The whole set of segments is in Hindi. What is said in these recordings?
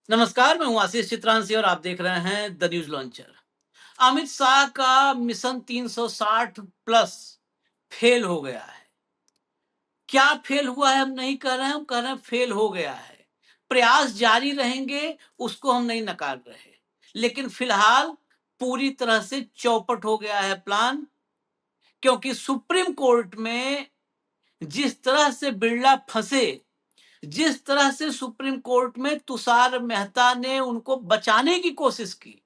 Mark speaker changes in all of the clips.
Speaker 1: नमस्कार, मैं हूं आशीष चित्रांशी और आप देख रहे हैं the news launcher. Amit Shah का मिशन 360 प्लस फेल हो गया है। क्या फेल हुआ है हम नहीं कह रहे हैं, हम कह रहे हैं फेल हो गया है। प्रयास जारी रहेंगे, उसको हम नहीं नकार रहे, लेकिन फिलहाल पूरी तरह से चौपट हो गया है प्लान। क्योंकि सुप्रीम कोर्ट में जिस तरह से बिरला फंसे, जिस तरह से सुप्रीम कोर्ट में तुषार मेहता ने उनको बचाने की कोशिश की,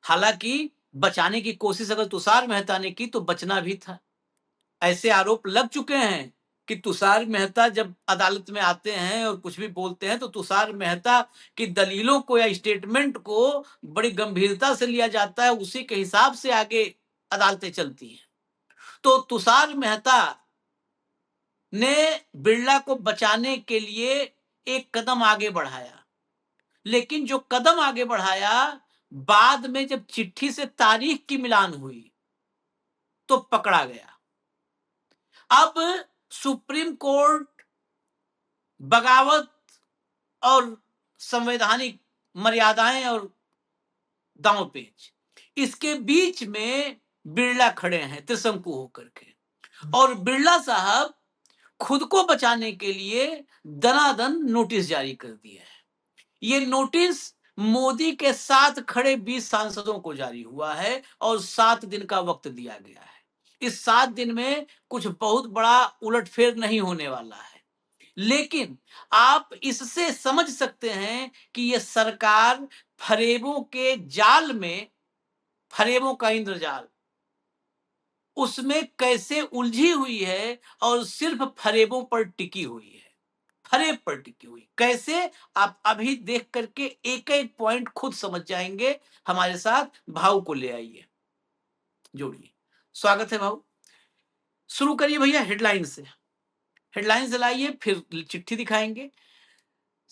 Speaker 1: हालांकि बचाने की कोशिश अगर तुषार मेहता ने की तो बचना भी था। ऐसे आरोप लग चुके हैं कि तुषार मेहता जब अदालत में आते हैं और कुछ भी बोलते हैं तो तुषार मेहता की दलीलों को या स्टेटमेंट को बड़ी गंभीरता से लिया जाता है, उसी के हिसाब से आगे अदालतें चलती हैं। तो तुषार मेहता ने बिरला को बचाने के लिए एक कदम आगे बढ़ाया, लेकिन जो कदम आगे बढ़ाया, बाद में जब चिट्ठी से तारीख की मिलान हुई तो पकड़ा गया। अब सुप्रीम कोर्ट बगावत और संवैधानिक मर्यादाएं और दांवपेच, इसके बीच में बिरला खड़े हैं त्रिशंकु होकर के, और बिरला साहब खुद को बचाने के लिए दनादन नोटिस जारी कर दिया है। ये नोटिस मोदी के साथ खड़े 20 सांसदों को जारी हुआ है और 7 दिन का वक्त दिया गया है। इस 7 दिन में कुछ बहुत बड़ा उलटफेर नहीं होने वाला है, लेकिन आप इससे समझ सकते हैं कि यह सरकार फरेबों के जाल में, फरेबों का इंद्रजाल, उसमें कैसे उलझी हुई है और सिर्फ फरेबों पर टिकी हुई है। फरेब पर टिकी हुई कैसे, आप अभी देख करके एक एक पॉइंट खुद समझ जाएंगे। हमारे साथ भाव को ले आइए, जोड़िए। स्वागत है भाव। शुरू करिए भैया हेडलाइन से। हेडलाइन से लाइए, फिर चिट्ठी दिखाएंगे।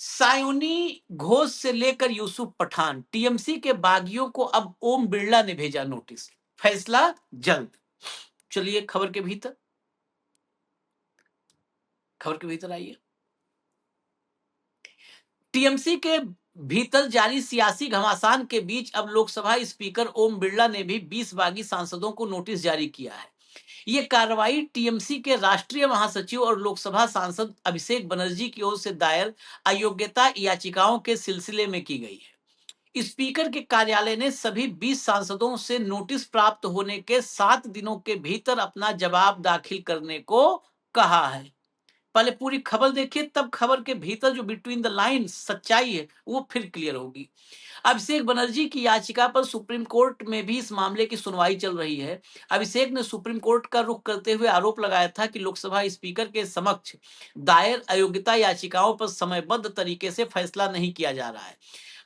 Speaker 1: सायोनी घोष से लेकर यूसुफ पठान, टीएमसी के बागियों को अब ओम बिरला ने भेजा नोटिस, फैसला जल्द। चलिए खबर के भीतर, खबर के भीतर आइए। टीएमसी के भीतर जारी सियासी घमासान के बीच अब लोकसभा स्पीकर ओम बिरला ने भी 20 बागी सांसदों को नोटिस जारी किया है। ये कार्रवाई टीएमसी के राष्ट्रीय महासचिव और लोकसभा सांसद अभिषेक बनर्जी की ओर से दायर अयोग्यता याचिकाओं के सिलसिले में की गई है। स्पीकर के कार्यालय ने सभी 20 सांसदों से नोटिस प्राप्त होने के 7 दिनों के भीतर अपना जवाब दाखिल करने को कहा है। पहले पूरी खबर देखिए, तब खबर के भीतर जो बिटवीन द लाइन्स सच्चाई है वो फिर क्लियर होगी। अभिषेक बनर्जी की याचिका पर सुप्रीम कोर्ट में भी इस मामले की सुनवाई चल रही है। अभिषेक ने सुप्रीम कोर्ट का रुख करते हुए आरोप लगाया था कि लोकसभा स्पीकर के समक्ष दायर अयोग्यता याचिकाओं पर समयबद्ध तरीके से फैसला नहीं किया जा रहा है।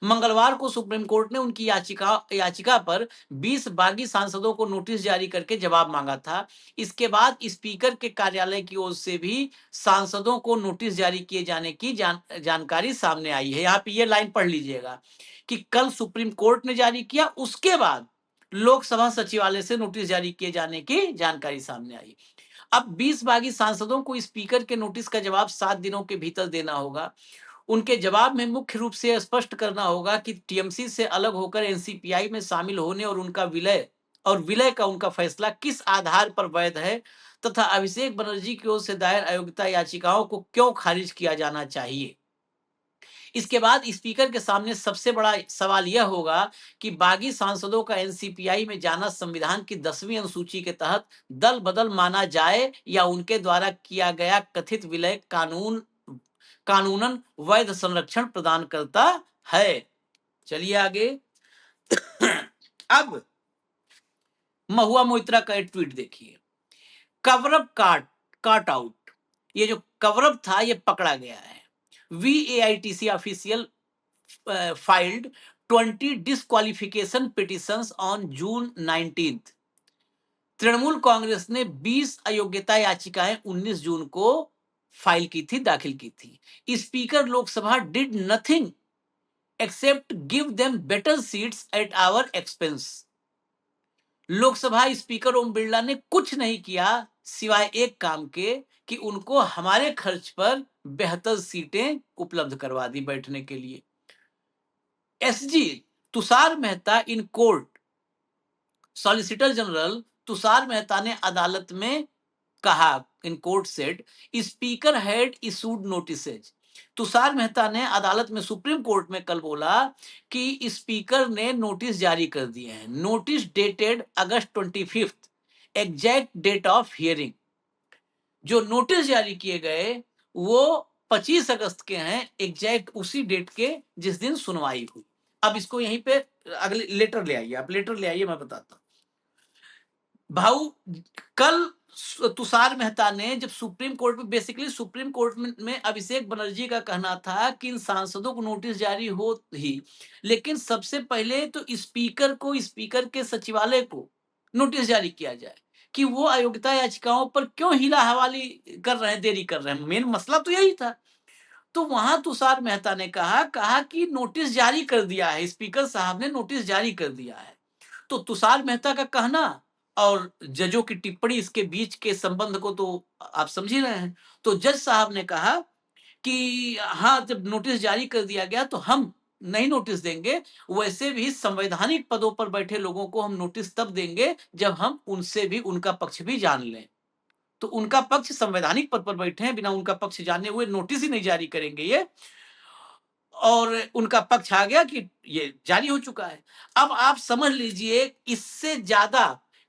Speaker 1: मंगलवार को सुप्रीम कोर्ट ने उनकी याचिका पर 20 बागी सांसदों को नोटिस जारी करके जवाब मांगा था। इसके बाद स्पीकर के कार्यालय की ओर से भी सांसदों को नोटिस जारी किए जाने की जानकारी सामने आई है। यहाँ पे ये लाइन पढ़ लीजिएगा कि कल सुप्रीम कोर्ट ने जारी किया, उसके बाद लोकसभा सचिवालय से नोटिस जारी किए जाने की जानकारी सामने आई। अब 20 बागी सांसदों को स्पीकर के नोटिस का जवाब 7 दिनों के भीतर देना होगा। उनके जवाब में मुख्य रूप से स्पष्ट करना होगा कि टीएमसी से अलग होकर एनसीपीआई में शामिल होने और उनका विलय का उनका फैसला किस आधार पर वैध है, तथा अभिषेक बनर्जी की ओर से दायर अयोग्यता याचिकाओं को क्यों खारिज किया जाना चाहिए। इसके बाद स्पीकर के सामने सबसे बड़ा सवाल यह होगा कि बागी सांसदों का एनसीपीआई में जाना संविधान की 10वीं अनुसूची के तहत दल बदल माना जाए या उनके द्वारा किया गया कथित विलय कानूनन वैध संरक्षण प्रदान करता है। चलिए आगे। अब महुआ मोइत्रा का एक ट्वीट देखिए। कवरअप काट आउट, ये जो कवरअप था ये पकड़ा गया है। VAITC official filed 20 disqualification petitions on June 19th। Trinamool Congress ने 20 अयोग्यता याचिकाएं 19 जून को फाइल की थी, दाखिल की थी। Speaker Lok Sabha did nothing except give them better seats at our expense. Lok Sabha speaker Om Birla ने कुछ नहीं किया सिवाय एक काम के कि उनको हमारे खर्च पर बेहतर सीटें उपलब्ध करवा दी बैठने के लिए। SG Tushar Mehta in court, solicitor general Tushar Mehta ने अदालत में कहा, in court said speaker had issued notices. Tushar Mehta ने अदालत में, सुप्रीम कोर्ट में कल बोला कि स्पीकर ने नोटिस जारी कर दिए हैं। Notice dated August 25, exact date of hearing. जो नोटिस जारी किए गए वो 25 अगस्त के हैं, एग्जैक्ट उसी डेट के जिस दिन सुनवाई हुई। अब इसको यहीं पे अगले लेटर ले आइए, आप लेटर ले आइए, मैं बताता हूं। भाऊ कल तुषार मेहता ने जब सुप्रीम कोर्ट में, बेसिकली सुप्रीम कोर्ट में अभिषेक बनर्जी का कहना था कि इन सांसदों को नोटिस जारी हो ही, लेकिन सबसे पहले तो स्पीकर को, स्पीकर के सचिवालय को नोटिस जारी किया जाए कि वो अयोग्यता याचिकाओं पर क्यों हीला हवाली कर रहे हैं, देरी कर रहे हैं। मेन मसला तो यही था। तो वहां तुषार मेहता ने कहा कि नोटिस जारी कर दिया है, स्पीकर साहब ने नोटिस जारी कर दिया है। तो तुषार मेहता का कहना और जजों की टिप्पणी, इसके बीच के संबंध को तो आप समझ ही रहे हैं। तो जज साहब ने कहा कि हाँ, जब नोटिस जारी कर दिया गया तो हम नहीं नोटिस देंगे, वैसे भी संवैधानिक पदों पर बैठे लोगों को हम नोटिस तब देंगे जब हम उनसे भी उनका पक्ष भी जान लें। तो उनका पक्ष संवैधानिक पद पर बैठे हैं, बिना उनका पक्ष जाने हुए नोटिस ही नहीं जारी करेंगे ये। और उनका पक्ष आ गया कि ये जारी हो चुका है। अब आप समझ लीजिए, इससे ज्यादा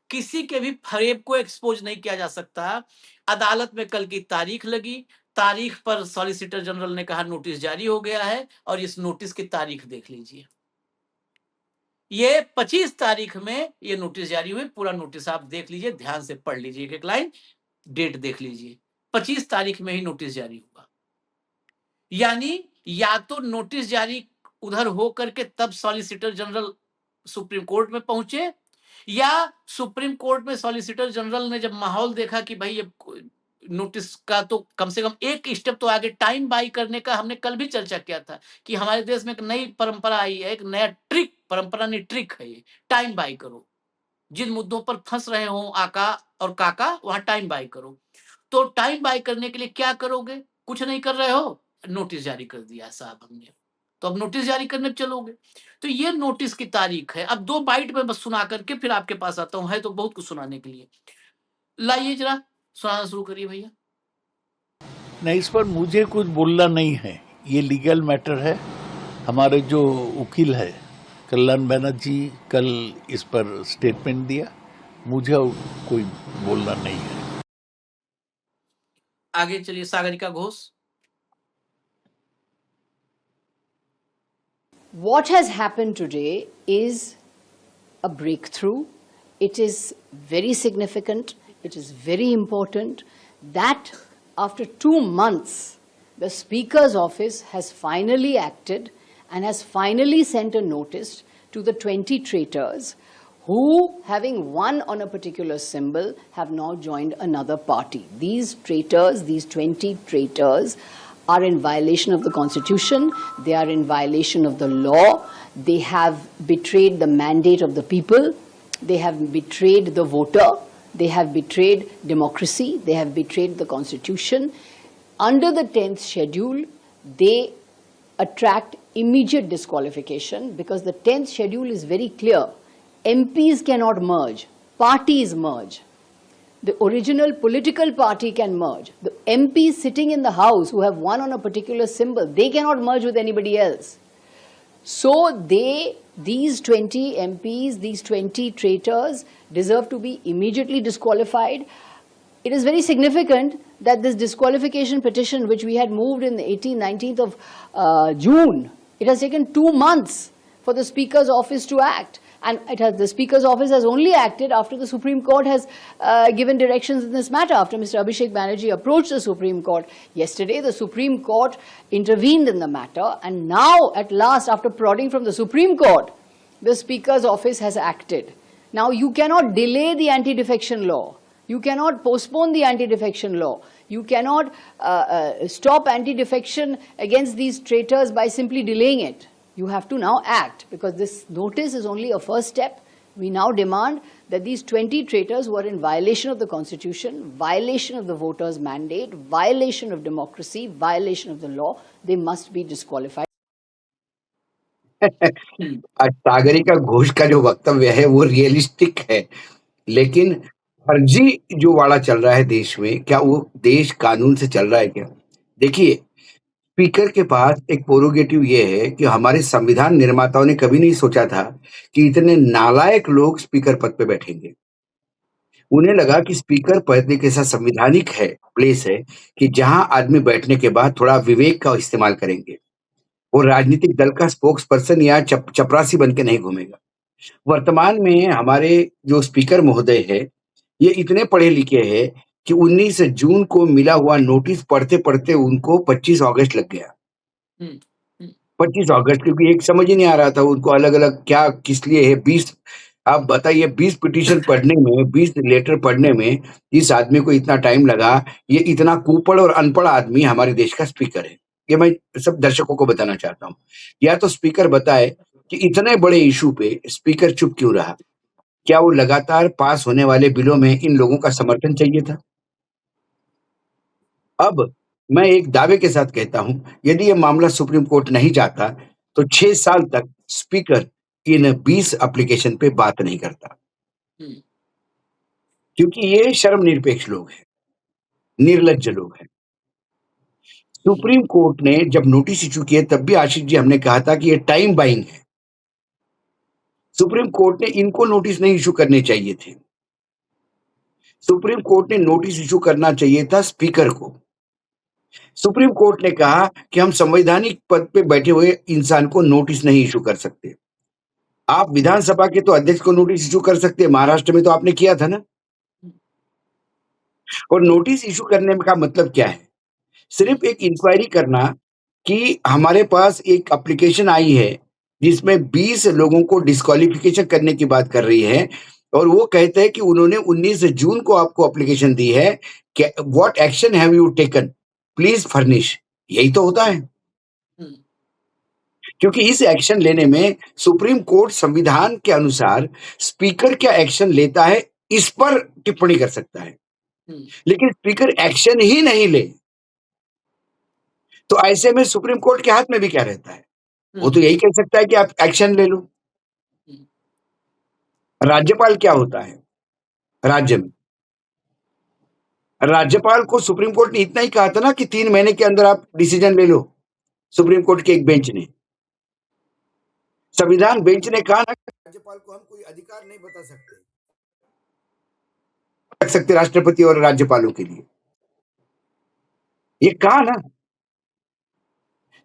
Speaker 1: किसी के भी फरेब को एक्सपोज नहीं किया जा सकता। अदालत में कल की तारीख लगी, तारीख पर सॉलिसिटर जनरल ने कहा नोटिस जारी हो गया है, और इस नोटिस की तारीख देख लीजिए, ये 25 तारीख में ये नोटिस जारी हुई। पूरा नोटिस आप देख लीजिए, ध्यान से पढ़ लीजिए, एक लाइन डेट देख लीजिए, 25 तारीख में ही नोटिस जारी हुआ। यानी या तो नोटिस जारी उधर हो करके तब सॉलिसिटर जनरल सुप्रीम कोर्ट में पहुंचे, या सुप्रीम कोर्ट में सॉलिसिटर जनरल ने जब माहौल देखा कि भाई ये नोटिस का तो कम से कम एक स्टेप तो आगे टाइम बाई करने का, हमने कल भी चर्चा किया था कि हमारे देश में एक नई परंपरा आई है, एक नया ट्रिक, परंपरा नहीं ट्रिक है ये, टाइम बाई करो। जिन मुद्दों पर फंस रहे हो आका और काका, वहां टाइम बाई करो। तो टाइम बाई करने के लिए क्या करोगे? कुछ नहीं कर रहे हो, नोटिस जारी कर दिया साहब हमने, तो अब नोटिस जारी करने चलोगे। तो ये नोटिस की तारीख है। अब 2 बाइट में बस सुना करके फिर आपके पास आता हूं, है तो बहुत कुछ सुनाने के लिए। लाइए जरा सुनाना शुरू करिए भैया।
Speaker 2: नहीं, इस पर मुझे कुछ बोलना नहीं है, ये लीगल मैटर है। हमारे जो वकील है कल्याण बनर्जी कल इस पर स्टेटमेंट दिया, मुझे कोई बोलना नहीं है।
Speaker 1: आगे चलिए, Sagarika Ghosh.
Speaker 3: What has happened today is a breakthrough. It is very significant. It is very important that after 2 months, the Speaker's office has finally acted and has finally sent a notice to the 20 traitors who, having won on a particular symbol, have now joined another party. These traitors, these 20 traitors, are in violation of the Constitution, they are in violation of the law, they have betrayed the mandate of the people, they have betrayed the voter, they have betrayed democracy, they have betrayed the Constitution. Under the 10th schedule, they attract immediate disqualification because the 10th schedule is very clear. MPs cannot merge, parties merge. The original political party can merge. The MPs sitting in the House who have won on a particular symbol, they cannot merge with anybody else. So these 20 MPs, these 20 traitors deserve to be immediately disqualified. It is very significant that this disqualification petition, which we had moved in the 18th, 19th of June, it has taken 2 months for the Speaker's office to act. And the Speaker's office has only acted after the Supreme Court has given directions in this matter, after Mr. Abhishek Banerjee approached the Supreme Court. Yesterday, the Supreme Court intervened in the matter, and now, at last, after prodding from the Supreme Court, the Speaker's office has acted. Now, you cannot delay the anti-defection law. You cannot postpone the anti-defection law. You cannot stop anti-defection against these traitors by simply delaying it. You have to now act, because this notice is only a first step. We now demand that these 20 traitors who are in violation of the Constitution, violation of the voters' mandate, violation of democracy, violation of the law, they must be disqualified.
Speaker 4: Sagarika Ghosh का जो वक्तव्य है वो रियलिस्टिक है, लेकिन फर्जी जो वाड़ा चल रहा है देश में, क्या वो देश कानून से चल रहा है क्या? देखिए, स्पीकर के पास एक प्रोरोगेटिव ये है कि हमारे संविधान निर्माताओं ने कभी नहीं सोचा था कि इतने नालायक लोग स्पीकर पद पे बैठेंगे। उन्हें लगा कि स्पीकर पद एक ऐसा संवैधानिक है, प्लेस है कि जहां आदमी बैठने के बाद थोड़ा विवेक का इस्तेमाल करेंगे। वो राजनीतिक दल का स्पोक्स पर्सन या चपरासी बन के नहीं घूमेगा। वर्तमान में हमारे जो स्पीकर महोदय है, ये इतने पढ़े लिखे हैं कि 19 जून को मिला हुआ नोटिस पढ़ते-पढ़ते उनको 25 अगस्त लग गया। 25 अगस्त, क्योंकि एक समझ ही नहीं आ रहा था उनको अलग-अलग क्या किस लिए है। 20 आप बताइए, 20 पिटीशन पढ़ने में, 20 लेटर पढ़ने में इस आदमी को इतना टाइम लगा। ये इतना कुपड़ और अनपढ़ आदमी हमारे देश का स्पीकर है। ये मैं सब दर्शकों को बताना चाहता हूँ। या तो स्पीकर बताए कि इतने बड़े इश्यू पे स्पीकर चुप क्यों रहा? क्या वो लगातार पास होने वाले बिलों में इन लोगों का समर्थन चाहिए था? अब मैं एक दावे के साथ कहता हूं, यदि यह मामला सुप्रीम कोर्ट नहीं जाता तो 6 साल तक स्पीकर इन 20 एप्लीकेशन पे बात नहीं करता, क्योंकि ये शर्मनिरपेक्ष लोग हैं, निर्लज्ज लोग हैं। सुप्रीम कोर्ट ने जब नोटिस इश्यू किए तब भी आशीष जी हमने कहा था कि ये टाइम बाइंग है। सुप्रीम कोर्ट ने इनको नोटिस नहीं इश्यू करने चाहिए थे। सुप्रीम कोर्ट ने नोटिस इश्यू करना चाहिए था स्पीकर को। सुप्रीम कोर्ट ने कहा कि हम संवैधानिक पद पे बैठे हुए इंसान को नोटिस नहीं इशू कर सकते। आप विधानसभा के तो अध्यक्ष को नोटिस इशू कर सकते हैं, महाराष्ट्र में तो आपने किया था ना। और नोटिस इशू करने का मतलब क्या है? सिर्फ एक इंक्वायरी करना कि हमारे पास एक एप्लीकेशन आई है जिसमें 20 लोगों को डिस्क्वालिफिकेशन करने की बात कर रही है, और वो कहते हैं कि उन्होंने 19 जून को आपको एप्लीकेशन दी है, what action have you taken, please furnish. यही तो होता है, क्योंकि इस एक्शन लेने में सुप्रीम कोर्ट संविधान के अनुसार स्पीकर क्या एक्शन लेता है इस पर टिप्पणी कर सकता है, लेकिन स्पीकर एक्शन ही नहीं ले तो ऐसे में सुप्रीम कोर्ट के हाथ में भी क्या रहता है? वो तो यही कह सकता है कि आप एक्शन ले लो। राज्यपाल क्या होता है राज्य में? राज्यपाल को सुप्रीम कोर्ट ने इतना ही कहा था ना कि 3 महीने के अंदर आप डिसीजन ले लो। सुप्रीम कोर्ट के एक बेंच ने, संविधान बेंच ने कहा ना कि राज्यपाल को हम कोई अधिकार नहीं बता सकते, रख सकते राष्ट्रपति और राज्यपालों के लिए, ये कहा ना।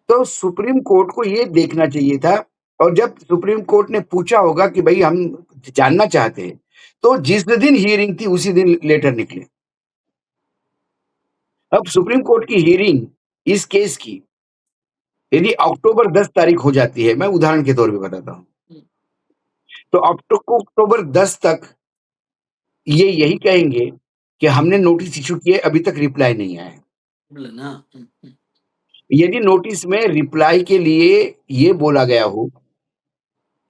Speaker 4: तो सुप्रीम कोर्ट को ये देखना चाहिए था, और जब सुप्रीम कोर्ट ने पूछा होगा कि भाई हम जानना चाहते हैं, तो जिस दिन हियरिंग थी उसी दिन लेटर निकले। अब सुप्रीम कोर्ट की हियरिंग इस केस की यदि अक्टूबर 10 तारीख हो जाती है, मैं उदाहरण के तौर पे बताता हूं, तो अक्टूबर 10 तक ये यही कहेंगे कि हमने नोटिस इश्यू किए, अभी तक रिप्लाई नहीं आया। यदि नोटिस में रिप्लाई के लिए ये बोला गया हो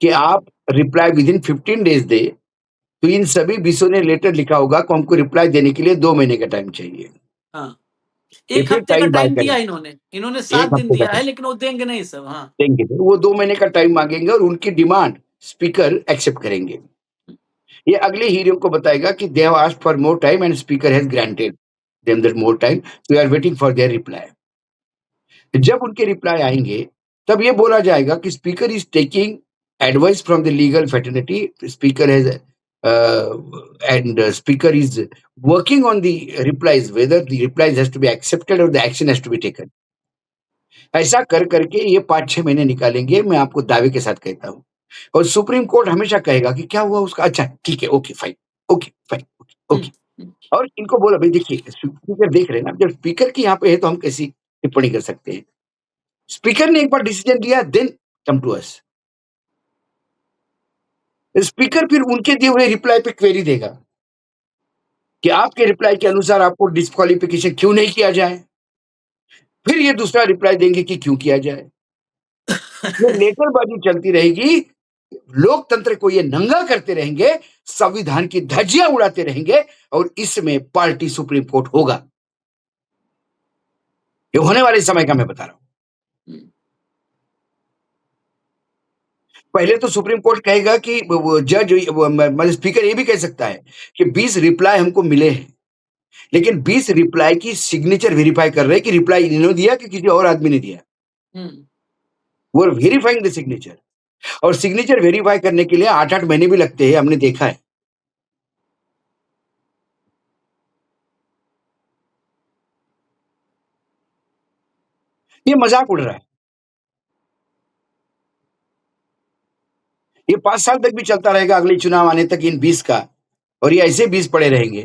Speaker 4: कि आप रिप्लाई विद इन 15 डेज दे, तो इन सभी विषयों ने लेटर लिखा होगा कि हमको रिप्लाई देने के लिए 2 महीने का टाइम चाहिए।
Speaker 1: हाँ,
Speaker 4: ये
Speaker 1: एक
Speaker 4: फिर
Speaker 1: हफ्ते का
Speaker 4: टाइम बाय
Speaker 1: टाइम दिया
Speaker 4: करें,
Speaker 1: इन्होंने 7
Speaker 4: एक
Speaker 1: दिन
Speaker 4: हफ्ते का
Speaker 1: दिया है,
Speaker 4: टाइम
Speaker 1: लेकिन वो देंगे नहीं सब। हाँ,
Speaker 4: देंगे, वो 2 महीने का टाइम मांगेंगे और उनकी डिमांड स्पीकर एक्सेप्ट करेंगे। ये अगले हीरो को बताएगा कि they have asked for more time and speaker has granted them that more time, we are waiting for their reply. जब उनके रिप्लाई आएंगे तब ये बोला जाएगा कि speaker is taking advice from the legal fraternity, speaker has and speaker is working on the replies, whether the replies has to be accepted और the action has to be taken. ऐसा कर करके ये 5-6 महीने निकालेंगे, मैं आपको दावे के साथ कहता हूँ। और सुप्रीम कोर्ट हमेशा कहेगा कि क्या हुआ उसका, अच्छा ठीक है, okay fine, okay fine, okay. और इनको बोला भाई देखिए स्पीकर देख रहे हैं ना, जब स्पीकर की यहाँ पे है तो हम कैसी टिप्पणी कर सकते हैं। स्पीकर ने एक बार डिसीजन दिया, then come to us. Speaker फिर उनके दिए हुए रिप्लाई पे क्वेरी देगा कि आपके रिप्लाई के अनुसार आपको डिस्क्वालिफिकेशन क्यों नहीं किया जाए। फिर ये दूसरा रिप्लाई देंगे कि क्यों किया जाए। ये लेटरबाजी चलती रहेगी, लोकतंत्र को ये नंगा करते रहेंगे, संविधान की धज्जियां उड़ाते रहेंगे, और इसमें पार्टी सुप्रीम कोर्ट होगा। ये होने वाले समय का मैं बता रहा हूं। पहले तो सुप्रीम कोर्ट कहेगा कि वो जज मतलब स्पीकर ये भी कह सकता है कि 20 रिप्लाई हमको मिले हैं, लेकिन 20 रिप्लाई की सिग्नेचर वेरीफाई कर रहे हैं कि रिप्लाई इन्होंने दिया कि किसी और आदमी ने दिया।
Speaker 1: हम्म,
Speaker 4: वो वेरीफाइंग द सिग्नेचर, और सिग्नेचर वेरीफाई करने के लिए 8-8 महीने भी लगते हैं, हमने देखा है। ये मजाक उड़ रहा है। ये 5 साल तक भी चलता रहेगा, अगले चुनाव आने तक इन 20 का, और ये ऐसे 20 पड़े रहेंगे।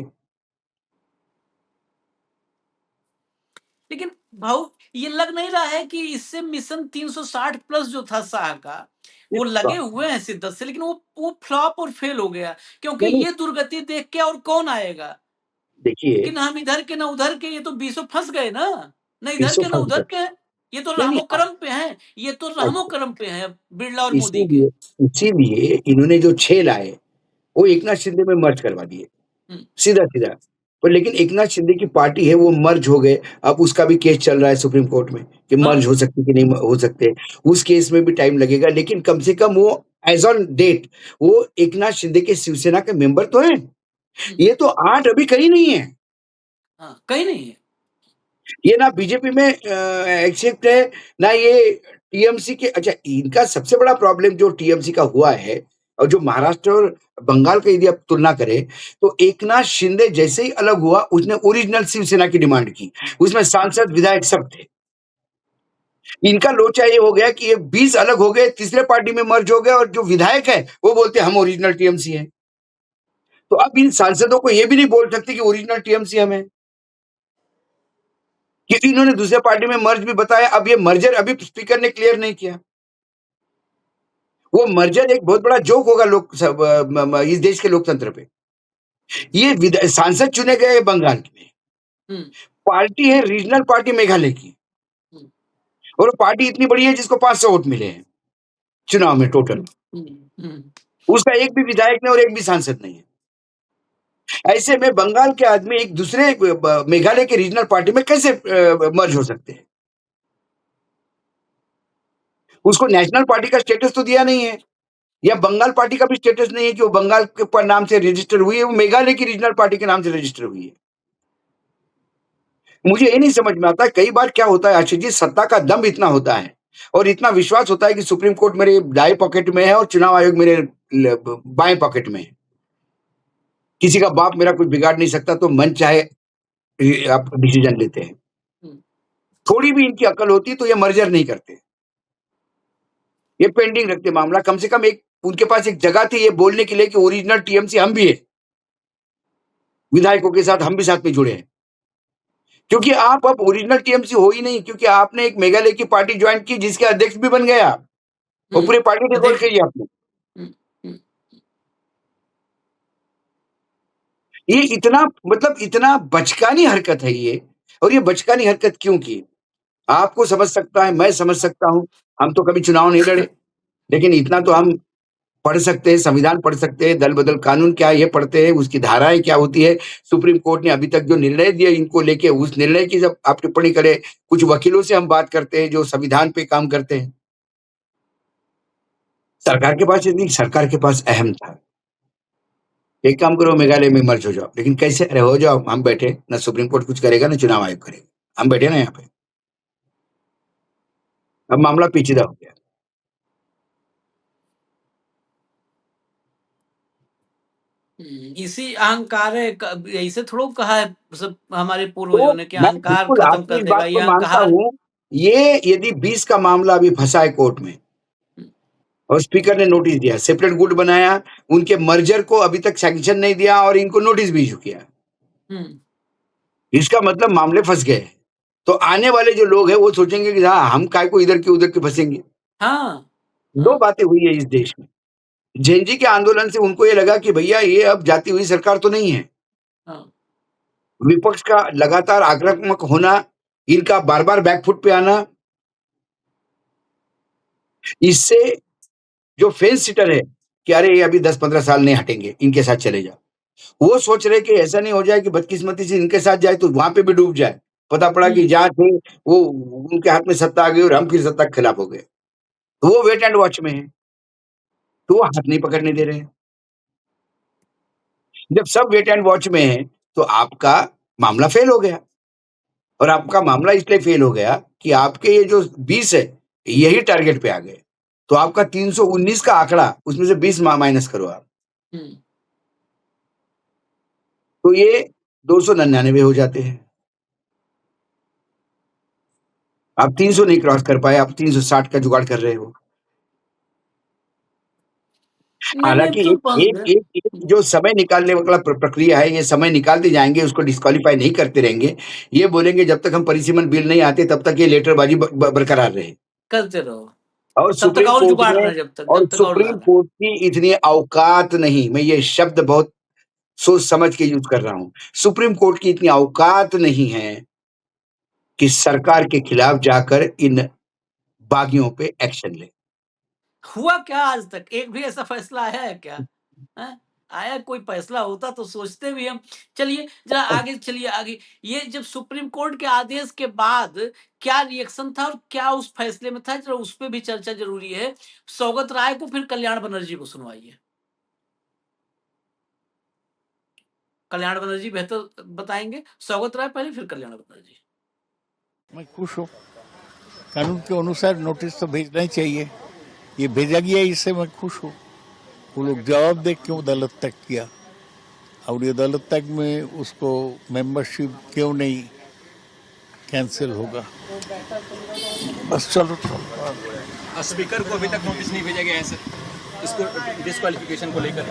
Speaker 1: लेकिन भाऊ ये लग नहीं रहा है कि इससे मिशन 360 प्लस जो था शाह का,
Speaker 4: ये
Speaker 1: वो लगे
Speaker 4: फ्लॉप
Speaker 1: हुए हैं शिद्दत से, लेकिन वो फ्लॉप और फेल हो गया, क्योंकि
Speaker 4: नहीं, नहीं,
Speaker 1: ये दुर्गति देख के और कौन आएगा
Speaker 4: देखिए
Speaker 1: कि ना हम इधर के ना उधर के, ये तो बीसों फंस गए ना, ना इधर
Speaker 4: बीसों
Speaker 1: के ना
Speaker 4: फंस
Speaker 1: उधर
Speaker 4: गए।
Speaker 1: के हैं। ये तो
Speaker 4: नहीं, नहीं,
Speaker 1: रामो करम पे हैं, ये तो रामो करम पे हैं, बिरला और मोदी के।
Speaker 4: इसीलिए इसीलिए इन्होंने जो 6 लाए, वो एकनाथ शिंदे में मर्ज करवा दिए,
Speaker 1: हम्म,
Speaker 4: सीधा-सीधा। पर लेकिन एकनाथ शिंदे की पार्टी है, वो मर्ज हो गए। अब उसका भी केस चल रहा है सुप्रीम कोर्ट में कि
Speaker 1: हाँ,
Speaker 4: मर्ज हो सकती कि नहीं हो सकते। उस केस में भी टाइम लगेगा, लेकिन कम से कम वो एज़ ऑन डेट वो एकनाथ शिंदे के शिवसेना के मेंबर तो हैं। ये तो 8 अभी कहीं नहीं है।
Speaker 1: हाँ, कहीं नहीं है।
Speaker 4: ये ना बीजेपी में एक्सेप्ट है, ना ये टीएमसी के। अच्छा, इनका सबसे बड़ा प्रॉब्लम जो टीएमसी का हुआ है, और जो महाराष्ट्र और बंगाल का यदि आप तुलना करें, तो एकनाथ शिंदे जैसे ही अलग हुआ, उसने ओरिजिनल शिवसेना की डिमांड की। उसमें सांसद, विधायक सब थे। इनका लोचा ये हो गया कि ये 20 अलग हो गए, तीसरे पार्टी में मर्ज हो गए, और जो विधायक है, वो बोलते हैं हम ओरिजिनल टीएमसी हैं। तो अब इन सांसदों को ये भी नहीं बोल सकते कि ओरिजिनल टीएमसी हम हैं। क्योंकि इन्होंने दूसरे पार्टी में मर्ज भी बताया, अब ये मर्जर अभी स्पीकर ने क्लियर नहीं किया। वो मर्जर एक बहुत बड़ा जोक होगा लोक सब इस देश के लोकतंत्र पे। ये सांसद चुने गए बंगाल में,
Speaker 1: हम्म,
Speaker 4: पार्टी है रीजनल पार्टी मेघालय की,
Speaker 1: हम्म,
Speaker 4: और पार्टी इतनी बड़ी है जिसको 500 वोट मिले हैं चुनाव में टोटल।
Speaker 1: हम्म, हम्म,
Speaker 4: उसका एक भी विधायक नहीं और एक भी सांसद नहीं है। ऐसे में बंगाल के आदमी एक दूसरे मेघालय के रीजनल पार्टी में कैसे मर्ज हो सकते हैं? उसको नेशनल पार्टी का स्टेटस तो दिया नहीं है, या बंगाल पार्टी का भी स्टेटस नहीं है कि वो बंगाल के नाम से रजिस्टर हुई है, वो मेघालय की रीजनल पार्टी के नाम से रजिस्टर हुई है। मुझे ये नहीं समझ में आता, कई बार क्या होता है आशीष जी, सत्ता का दम इतना होता है और इतना विश्वास होता है कि सुप्रीम कोर्ट मेरे दाएं पॉकेट में है और चुनाव आयोग मेरे बाएं पॉकेट में है। किसी का बाप मेरा कुछ बिगाड़ नहीं सकता, तो मन चाहे आप डिसीजन लेते हैं।
Speaker 1: हम्म,
Speaker 4: थोड़ी भी इनकी अकल होती तो ये मर्जर नहीं करते, ये पेंडिंग रखते मामला। कम से कम एक उनके पास एक जगह थी ये बोलने के लिए कि ओरिजिनल टीएमसी हम भी है, विधायकों के साथ हम भी साथ में जुड़े हैं। क्योंकि आप अब ओरिजिनल टीएमसी हो ही नहीं, क्योंकि आपने एक मेघालय की पार्टी ज्वाइन की जिसके अध्यक्ष भी बन गए आप, और पूरी पार्टी डिसॉल्व
Speaker 1: देखिए,
Speaker 4: करी आपने।
Speaker 1: हम्म, हम्म,
Speaker 4: ये इतना मतलब इतना बचकानी हरकत है ये। और ये बचकानी हरकत क्यों की? आपको समझ सकता है, मैं समझ सकता हूँ, हम तो कभी चुनाव नहीं लड़े, लेकिन इतना तो हम पढ़ सकते हैं, संविधान पढ़ सकते हैं, दल बदल कानून क्या है ये पढ़ते हैं, उसकी धाराएँ क्या होती है। सुप्रीम कोर्ट ने अभी तक जो निर्णय दिए इनको लेके, उस निर्णय की जब आप टिप्पणी करें, कुछ वकीलों से हम बात करते हैं जो संविधान पे काम करते हैं। सरकार के पास ये नहीं, सरकार के पास अहम था। एक काम करो, मेघालय में मर्ज हो जाओ, लेकिन कैसे? अरे हो जाओ, हम बैठे, ना सुप्रीम कोर्ट कुछ करेगा, ना चुनाव आयोग करेगा। हम बैठे ना यहाँ पे। अब मामला पेचीदा हो गया।
Speaker 1: इसी अहंकार ऐसे थोड़ा कहा है सब हमारे
Speaker 4: तो
Speaker 1: पूर्वजों ने कि
Speaker 4: मैं
Speaker 1: अहंकार
Speaker 4: बिल्कुल
Speaker 1: खत्म
Speaker 4: आपकी
Speaker 1: कर
Speaker 4: इस
Speaker 1: देगा,
Speaker 4: बात
Speaker 1: ये
Speaker 4: को मानता
Speaker 1: अहंकार।
Speaker 4: हूँ। ये यदि 20 का मामला अभी फँसा है कोर्ट में, और स्पीकर ने नोटिस दिया, सेपरेट गुड बनाया, उनके मर्जर को अभी तक सैंक्शन नहीं दिया और इनको नोटिस भी इश्यू किया।
Speaker 1: हम्म,
Speaker 4: इसका मतलब मामले फँस गए हैं। तो आने वाले जो लोग हैं वो सोचेंगे कि हाँ, हम काहे को इधर के उधर के फँसेंगे।
Speaker 1: हाँ,
Speaker 4: 2
Speaker 1: हाँ,
Speaker 4: बातें हुई है इस देश में। जेन जी के आंदोलन से उनको ये लगा कि भैया ये अब जाती हुई सरकार तो नहीं है।
Speaker 1: हाँ,
Speaker 4: विपक्ष का लगातार आक्रामक होना, इनका बार-बार बैकफुट पे आना, इससे जो फेंस सिटर है कि अरे ये अभी 10-15 साल नहीं हटेंगे, इनके साथ चले जाओ। वो सोच रहे कि ऐसा नहीं हो जाए कि बदकिस्मती से इनके साथ जाए तो वहाँ पे भी डूब जाए। पता पड़ा कि जहाँ थे वो उनके हाथ में सत्ता आ गई और हम फिर सत्ता के खिलाफ हो गए। तो वो वेट एंड वॉच में हैं। तो वो हाथ नहीं पकड़ने दे रहे हैं। जब सब वेट एंड वॉच में है, तो आपका मामला फेल हो गया। और आपका मामला इसलिए फेल हो गया कि आपके ये जो 20 है, यही टारगेट पे आ गए। तो आपका 319 का आंकड़ा, उसमें से 20 माइनस करो आप,
Speaker 1: हम्म,
Speaker 4: तो ये 299 हो जाते हैं। आप 300 नहीं क्रॉस कर पाए, आप 360 का जुगाड़ कर रहे हो।
Speaker 1: नहीं नहीं
Speaker 4: हालांकि
Speaker 1: तो
Speaker 4: एक जो समय निकालने वाला प्रक्रिया है, ये समय निकालते जाएंगे, उसको डिस्क्वालीफाई नहीं करते रहेंगे। ये बोलेंगे जब तक हम परिसीमन बिल नहीं आते तब तक ये लेटरबाजी बरकरार रहे।
Speaker 1: करते रहो,
Speaker 4: और
Speaker 1: तब तक
Speaker 4: सुप्रीम
Speaker 1: और
Speaker 4: कोर्ट
Speaker 1: जुगाड़
Speaker 4: में
Speaker 1: रहे, जब तक और ला
Speaker 4: सुप्रीम
Speaker 1: रहे।
Speaker 4: कोर्ट की इतनी औकात नहीं, मैं ये शब्द बहुत सोच समझ के यूज कर रहा हूं, सुप्रीम कोर्ट की इतनी औकात नहीं है कि सरकार के खिलाफ जाकर इन बागियों पे एक्शन ले।
Speaker 1: हुआ क्या आज तक? एक भी ऐसा फैसला आया है क्या? हैं? आया कोई फैसला होता तो सोचते भी हम। चलिए जरा आगे चलिए आगे। ये जब सुप्रीम कोर्ट के आदेश के बाद क्या रिएक्शन था और क्या उस फैसले में था, जरा उस पे भी चर्चा जरूरी है। सौगत राय को फिर कल्याण बनर्जी को सुनवाइए। कल्याण बनर्जी बेहतर बताएंगे। सौगत राय पहले, फिर कल्याण बनर्जी।
Speaker 2: मैं खुश हूँ। कानून के अनुसार नोटिस तो भेजना ही चाहिए, ये भेजा गया, इससे मैं खुश हूँ। वो लोग जवाब दे क्यों अदालत तक किया, और ये अदालत तक में उसको मेंबरशिप क्यों नहीं कैंसिल होगा। बस चलो
Speaker 5: स्पीकर को अभी तक नोटिस नहीं भेजा गया है सर, इसको डिस्क्वालिफिकेशन को लेकर।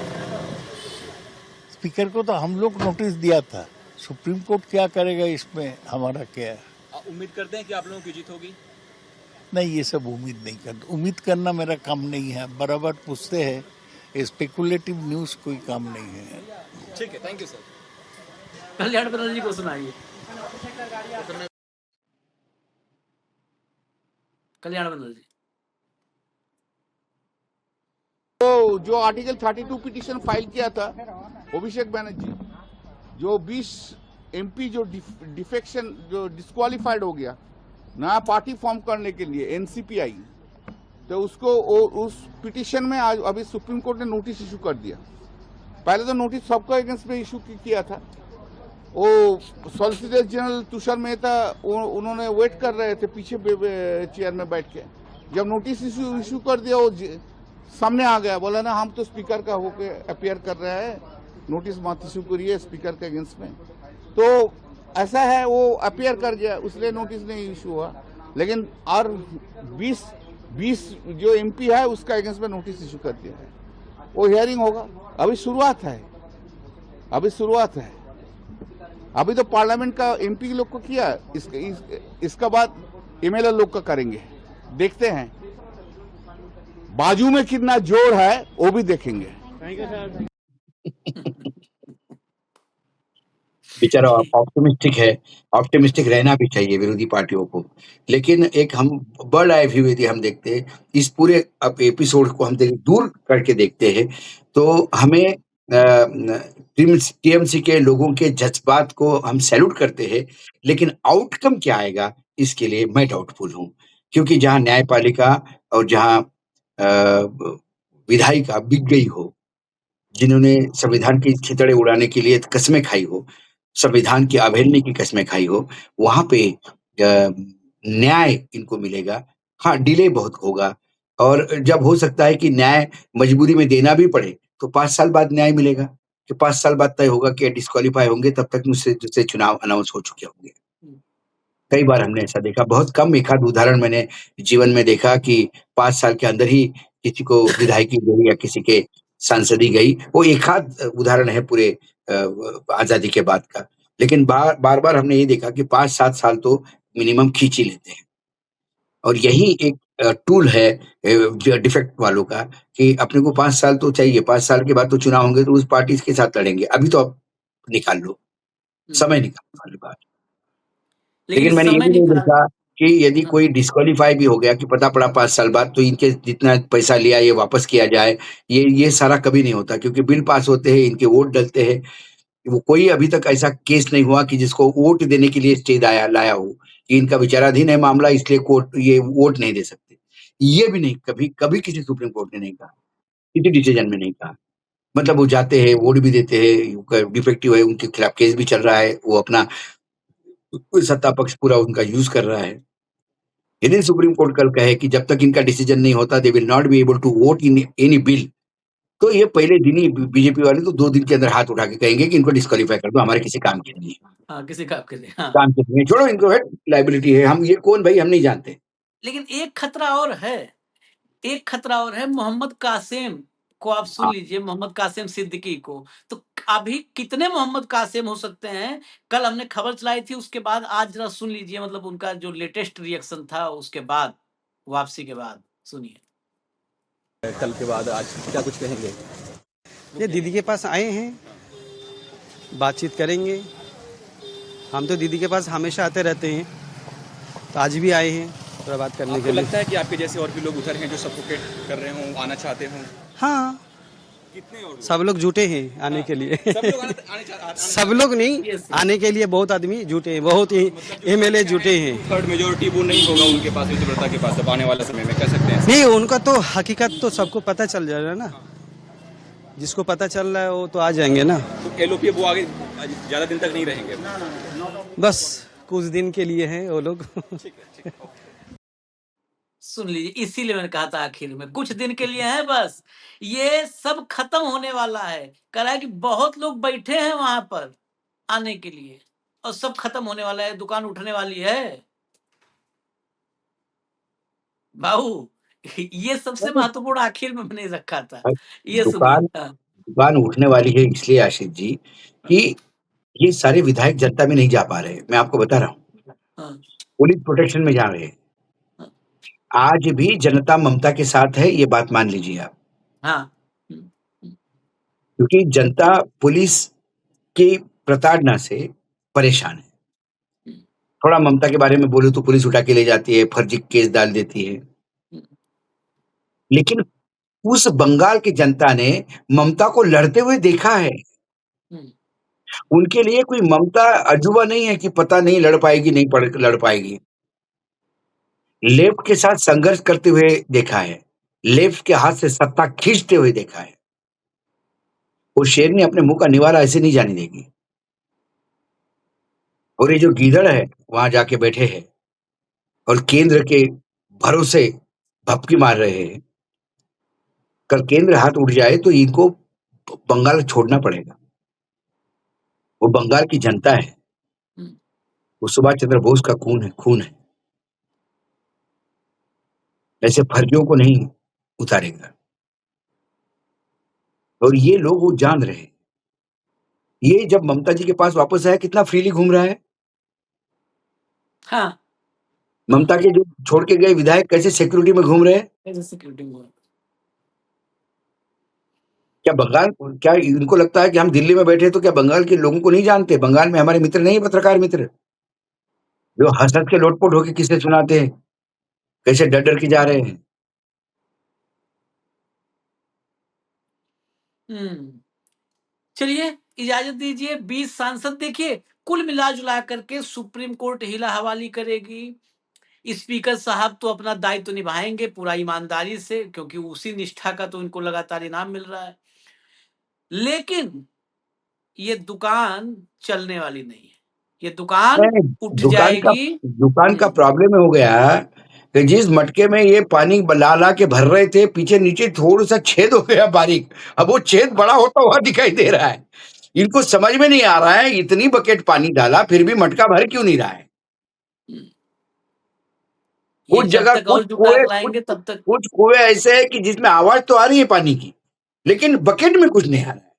Speaker 2: स्पीकर को तो हम लोग नोटिस दिया था, सुप्रीम कोर्ट क्या करेगा इसमें, हमारा क्या है।
Speaker 5: उम्मीद करते हैं कि आप लोगों की जीत होगी।
Speaker 2: नहीं, ये सब उम्मीद नहीं करता, उम्मीद करना मेरा काम नहीं है। बराबर पूछते हैं, स्पेकुलेटिव न्यूज कोई काम नहीं है।
Speaker 5: ठीक है, thank you sir.
Speaker 1: Kalyan Banerjee को सुनाइए। कल्याण बनर्जी।
Speaker 6: तो जो आर्टिकल 32 पिटीशन फाइल किया था अभिषेक बनर्जी, जो 20 एमपी जो डिफेक्शन जो डिस्क्वालिफाइड हो गया नया पार्टी फॉर्म करने के लिए एनसीपीआई, तो उसको उस पिटीशन में आज अभी सुप्रीम कोर्ट ने नोटिस इशू कर दिया। पहले तो नोटिस सबको अगेंस्ट में इशू किया था। वो सॉलिसिटर जनरल तुषार मेहता उन्होंने वेट कर रहे थे पीछे चेयर में बैठ के। जब नोटिस इशू कर दिया, वो सामने आ गया, बोला ना हम तो स्पीकर का होके अपियर कर रहे हैं, नोटिस मत इशू करिए स्पीकर के अगेंस्ट में। तो ऐसा है, वो अपियर कर गया, इसलिए नोटिस नहीं इशू हुआ। लेकिन और 20 जो एमपी है उसका अगेंस्ट में नोटिस इशू कर दिया है। वो हियरिंग होगा, अभी शुरुआत है, अभी तो पार्लियामेंट का एमपी लोग को किया, इसका बाद एमएलए लोग का करेंगे। देखते हैं बाजू में कितना जोर है, वो भी देखेंगे।
Speaker 4: बेचारा ऑप्टिमिस्टिक रहना भी चाहिए विरोधी पार्टियों को। लेकिन एक हम बर्ड आई व्यू यदि हम देखते हैं, इस पूरे एपिसोड को हम दूर करके देखते हैं, तो हमें टीएमसी के लोगों के जज्बात को हम सैल्यूट करते हैं, लेकिन आउटकम क्या आएगा इसके लिए मैं डाउटफुल हूँ। क्योंकि जहां न्यायपालिका और जहां विधायिका बिक गई हो, जिन्होंने संविधान की छितड़े उड़ाने के लिए कस्में खाई हो, संविधान की अवहेलना की कस्में खाई हो, वहां पे न्याय इनको मिलेगा। हाँ, डिले बहुत होगा, और जब हो सकता है कि न्याय मजबूरी में देना भी पड़े, तो 5 साल बाद न्याय मिलेगा, कि 5 साल बाद तय होगा कि डिस्क्वालीफाई होंगे, तब तक दूसरे चुनाव अनाउंस हो चुके होंगे। कई बार हमने ऐसा देखा, बहुत कम एक आध उदाहरण मैंने जीवन में देखा कि 5 साल के अंदर ही किसी को विधायकी गई या किसी के सांसदी गई। वो एक आध उदाहरण है पूरे आजादी के बाद का। लेकिन बार-बार हमने ये देखा कि 5-7 साल तो मिनिमम खींच ही लेते हैं। और यही एक टूल है डिफेक्ट वालों का, कि अपने को 5 साल तो चाहिए, 5 साल के बाद तो चुनाव होंगे, तो उस पार्टी के साथ लड़ेंगे। अभी तो आप निकाल लो, समय निकालने वाली बात। लेकिन मैंने ये
Speaker 1: समय
Speaker 4: भी नहीं
Speaker 1: निकाल।
Speaker 4: देखा कि यदि कोई डिस्क्वालीफाई भी हो गया, कि पता पड़ा 5 साल बाद, तो इनके जितना पैसा लिया ये वापस किया जाए। ये सारा कभी नहीं होता, क्योंकि बिल पास होते हैं, इनके वोट डलते हैं। वो कोई अभी तक ऐसा केस नहीं हुआ कि जिसको वोट देने के लिए स्टे लाया हो, कि इनका विचाराधीन है मामला, इसलिए कोर्ट ये वोट नहीं दे सकते। ये भी नहीं, कभी किसी सुप्रीम कोर्ट ने नहीं कहा। किसी डिसीजन में नहीं कहा। मतलब वो जाते हैं, वोट भी देते हैं, डिफेक्टिव है, उनके खिलाफ केस भी चल रहा है, वो अपना सत्ता पक्ष पूरा उनका यूज कर रहा है। यदि सुप्रीम कोर्ट कल कहे कि जब तक इनका डिसीजन नहीं होता they will not be able to vote in any bill, तो ये पहले दिन ही बीजेपी वाले तो 2 दिन के अंदर हाथ उठा के कहेंगे कि इनको डिस्क्वालीफाई कर दो, हमारे किसी काम के नहीं है।
Speaker 1: हाँ, किसी काम के लिए, हाँ।
Speaker 4: काम के नहीं है, छोड़ो इनको, है लायबिलिटी है, हम ये कौन भाई, हम नहीं जानते।
Speaker 1: लेकिन एक खतरा और है, एक खतरा और है, मोहम्मद कासिम को आप सुन
Speaker 4: हाँ,
Speaker 1: लीजिए, मोहम्मद कासिम सिद्दीकी को। तो अभी कितने मोहम्मद कासिम हो सकते हैं? कल हमने खबर चलाई थी, उसके बाद आज ज़रा सुन लीजिए, मतलब उनका जो लेटेस्ट रिएक्शन था उसके बाद, वापसी के बाद, सुनिए।
Speaker 5: कल के बाद आज क्या कुछ कहेंगे?
Speaker 7: ये दीदी के पास आए हैं, बातचीत करेंगे। हम तो दीदी के पास हमेशा आते रहते हैं, तो आज भी आए हैं थोड़ा बात करने
Speaker 5: आपको
Speaker 7: के लिए।
Speaker 5: लगता है कि आपके जैसे और भी लोग उधर हैं जो सफोकेट कर रहे हों, आना चाहते हों?
Speaker 7: हाँ,
Speaker 5: कितने और लोग?
Speaker 7: सब लोग जुटे हैं आने के लिए।
Speaker 5: सब लोग आने
Speaker 7: सब लोग नहीं,
Speaker 1: Yes, yes.
Speaker 7: आने के लिए बहुत आदमी जुटे हैं, बहुत ही एमएलए जुटे हैं।
Speaker 5: थर्ड मेजोरिटी वो नहीं होगा उनके पास, वित्तवर्ता के पास अब आने वाले समय में, कह सकते हैं।
Speaker 7: नहीं, उनका तो हकीकत तो सबको पता चल जाएगा ना, जिसको पता चल रहा है वो तो आ जाएंगे ना।
Speaker 5: तो एलओपी वो आगे ज्यादा दिन तक नहीं रहेंगे।
Speaker 7: बस कुछ दिन के लिए हैं वो लोग।
Speaker 1: सुन लीजिए, इसीलिए मैंने कहा था आखिर में, कुछ दिन के लिए है बस, ये सब खत्म होने वाला है। कह रहा है कि बहुत लोग बैठे हैं वहां पर आने के लिए, और सब खत्म होने वाला है, दुकान उठने वाली है। बाबू, ये सबसे महत्वपूर्ण आखिर में मैंने रखा था। ये सुनिए।
Speaker 4: दुकान दुकान उठने वाली है इसलिए आशीष जी कि ये सारे विधायक जनता में नहीं जा पा रहे। मैं आपको बता रहा हूँ,
Speaker 1: हाँ,
Speaker 4: पुलिस प्रोटेक्शन में जा रहे हैं।
Speaker 1: हाँ,
Speaker 4: आज भी जनता ममता के साथ है, ये बात मान लीजिए आप,
Speaker 1: हाँ, हम्म,
Speaker 4: क्योंकि जनता पुलिस की प्रताड़ना से परेशान है।
Speaker 1: हम्म,
Speaker 4: थोड़ा ममता के बारे में बोले तो पुलिस उठा के ले जाती है, फर्जी केस डाल देती है।
Speaker 1: हम्म,
Speaker 4: लेकिन उस बंगाल की जनता ने ममता को लड़ते हुए देखा है।
Speaker 1: हम्म,
Speaker 4: उनके लिए कोई ममता अजूबा नहीं है कि पता नहीं लड़ पाएगी, नहीं लड़ पाएगी। लेफ्ट के साथ संघर्ष करते हुए देखा है, लेफ्ट के हाथ से सत्ता खींचते हुए देखा है। वो शेरनी अपने मुंह का निवाला ऐसे नहीं जाने देगी। और ये जो गीदड़ है वहां जाके बैठे हैं और केंद्र के भरोसे भपकी मार रहे हैं। कल केंद्र हाथ उठ जाए तो इनको बंगाल छोड़ना पड़ेगा। वो बंगाल की जनता है,
Speaker 1: हम्म।
Speaker 4: वो सुभाष चंद्र बोस का खून है। ऐसे फर्जियों को नहीं उतारेगा। और ये लोग वो जान रहे हैं। ये जब ममता जी के पास वापस आया कितना फ्रीली घूम रहा है।
Speaker 1: हाँ,
Speaker 4: ममता के जो छोड़ के गए विधायक कैसे सिक्योरिटी में घूम रहे हैं।
Speaker 1: ऐसे सिक्योरिटी में।
Speaker 4: क्या इनको लगता है कि हम दिल्ली में बैठे तो क्या बंगाल के लोगों को नहीं जानते? बंगाल में हमारे मित्र नहीं, पत्रकार मित्र, जो हंस-हंस के लोटपोट होके किस्से सुनाते हैं, कैसे डर-डर के जा रहे हैं।
Speaker 1: चलिए, इजाजत दीजिए। 20 सांसद, देखिए कुल मिला-जुला करके सुप्रीम कोर्ट हिला हवाली करेगी। स्पीकर साहब तो अपना दायित्व निभाएंगे पूरा ईमानदारी से, क्योंकि उसी निष्ठा का तो इनको लगातार इनाम मिल रहा है। लेकिन ये दुकान चलने वाली नहीं है। ये दुकान
Speaker 4: नहीं,
Speaker 1: उठ
Speaker 4: दुकान का
Speaker 1: जाएगी।
Speaker 4: दुकान का प्रॉब्लम हो गया कि जिस मटके में ये पानी ला के भर रहे थे, पीछे नीचे थोड़ा-सा छेद हो गया बारीक। अब वो छेद बड़ा होता हुआ दिखाई दे रहा है। इनको समझ में नहीं आ रहा है, इतनी बकेट पानी डाला फिर भी मटका भर क्यों नहीं रहा है?
Speaker 1: ये
Speaker 4: कुछ
Speaker 1: जब
Speaker 4: जगह
Speaker 1: तक और जुटा लाएंगे तब तक।
Speaker 4: कुछ कुएं ऐसे हैं कि जिसमें आवाज तो आ रही है पानी की, लेकिन बकेट में कुछ नहीं आ रहा है।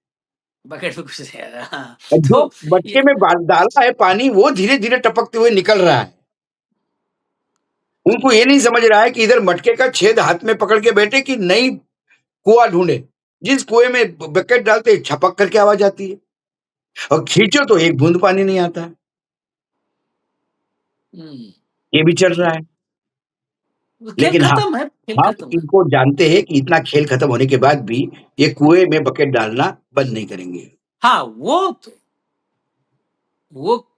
Speaker 1: बकेट में कुछ नहीं आ रहा। हाँ,
Speaker 4: और जो
Speaker 1: तो
Speaker 4: मटके में डाला है पानी वो धीरे-धीरे टपकते हुए निकल रहा है। उनको ये नहीं समझ रहा है कि इधर मटके का छेद हाथ में पकड़ के बैठे कि नई कुआं ढूंढे। जिस कुएं में बकेट डालते छपक करके आवाज आती है और खींचो तो एक बूंद पानी नहीं आता है। ये भी चल रहा है।
Speaker 1: खेल
Speaker 4: लेकिन हाँ,
Speaker 1: खत्म है, खेल
Speaker 4: हम
Speaker 1: खत्म है।
Speaker 4: इनको जानते हैं कि इतना खेल खत्म होने के बाद भी ये कुएं में बकेट डालना बंद नहीं करेंगे।
Speaker 1: हाँ, वो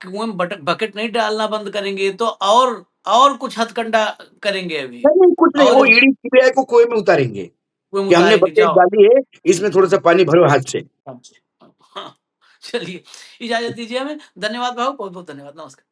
Speaker 1: कुएं में बकेट नहीं डालना बंद करेंगे तो और कुछ हथकंडा करेंगे अभी।
Speaker 4: नहीं, कुछ नहीं,
Speaker 1: और
Speaker 4: वो ईडी सीबीआई को कुएं में उतारेंगे।
Speaker 1: वो
Speaker 4: कि
Speaker 1: मुद्दा
Speaker 4: हमने
Speaker 1: है कि
Speaker 4: बकेट
Speaker 1: जाओ।
Speaker 4: डाली है, इसमें थोड़ा सा पानी भरो हाथ से।
Speaker 1: हाँ, चलिए इजाजत दीजिए हमें। धन्यवाद भाऊ, बहुत बहुत धन्यवाद, नमस्कार।